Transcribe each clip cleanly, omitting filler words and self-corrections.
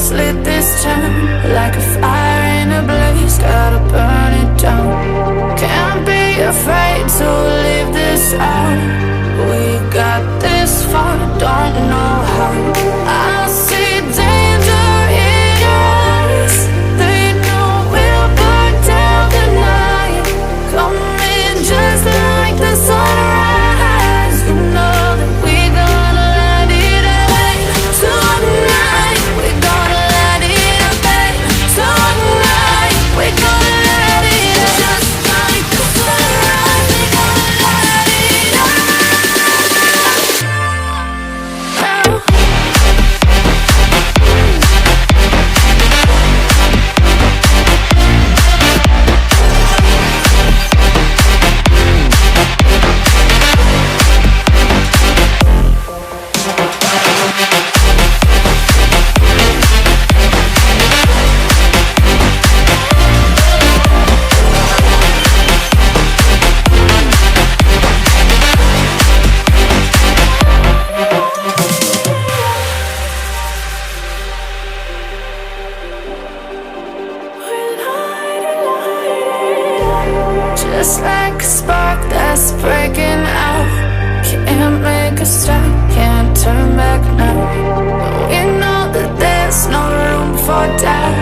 lights lit this town like a fire in a blaze, gotta burn it down. Can't be afraid to leave this out. We got this far, don't know how. I see danger in your eyes. They know we'll burn down the night. Coming just like the sunrise. You know that we're gonna light it up tonight. We're gonna light it up tonight. We're gonna light it up just like the sunrise. We're gonna light it up now. Just like a spark that's breaking out. Can't make a stop, can't turn back now. We know that there's no room for doubt.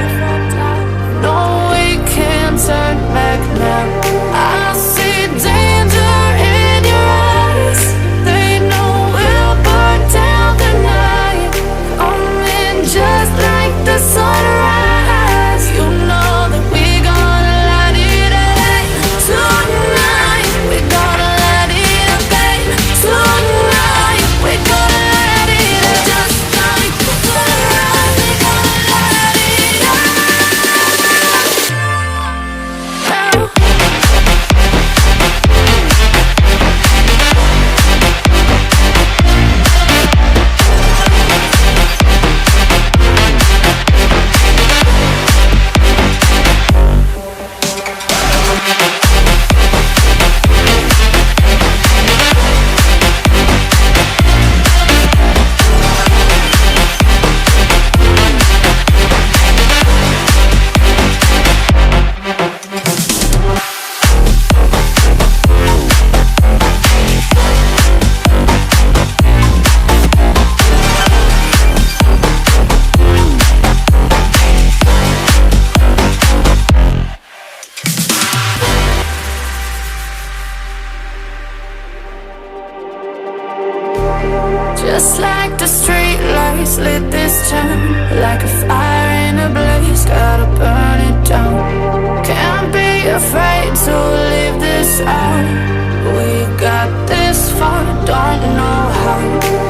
No, we can't turn back now. I see danger in your eyes. They know we'll burn down the night. Coming just like the sunrise. You know that we're gonna light it up tonight. We're gonna light it up tonight. We're gonna light it up just like the sunrise. We're gonna light it up now. Just like the street lights lit this town like a fire in a blaze, gotta burn it down. Can't be afraid to leave this out. We got this far, don't know how.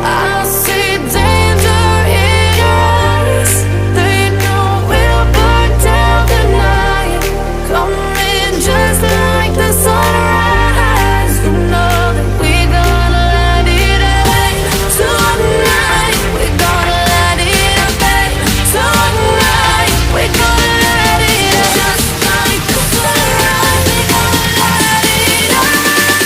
I see danger in your eyes. They know we'll burn down the night. Coming just like the sunrise. You know that we're gonna light it up tonight. We're gonna light it up tonight. We're gonna light it up just like the sunrise. We're gonna light it up now.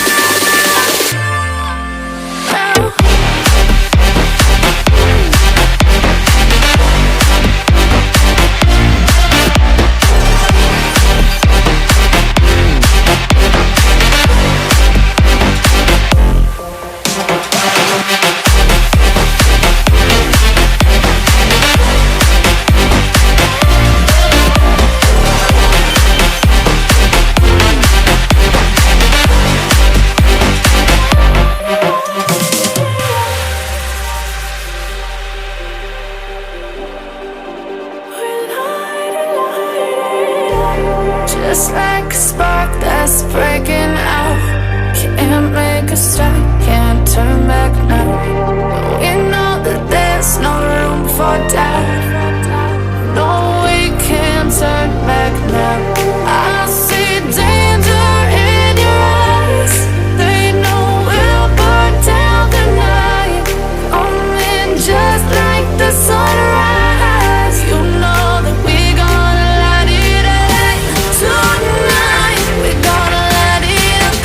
Just like a spark that's breaking out. Can't make a stop, can't turn back now. We know that there's no room for doubt. No, we can't turn back now. I see danger in your eyes. They know we'll burn down the night. Coming just like the sunrise. You know that we're gonna light it up tonight. We're gonna light it up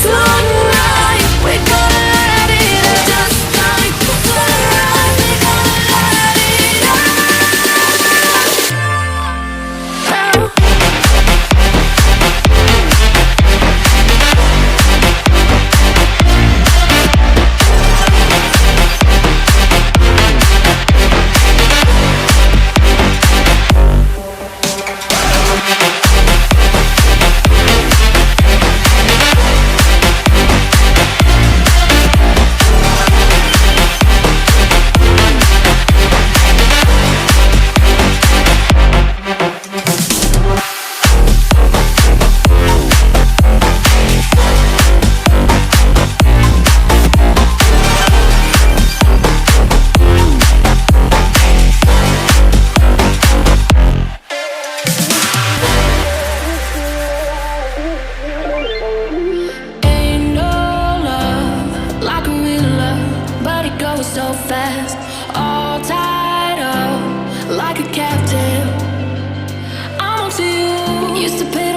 tonight. We're gonna light it up just like the sunrise. We're gonna light it up. used to pay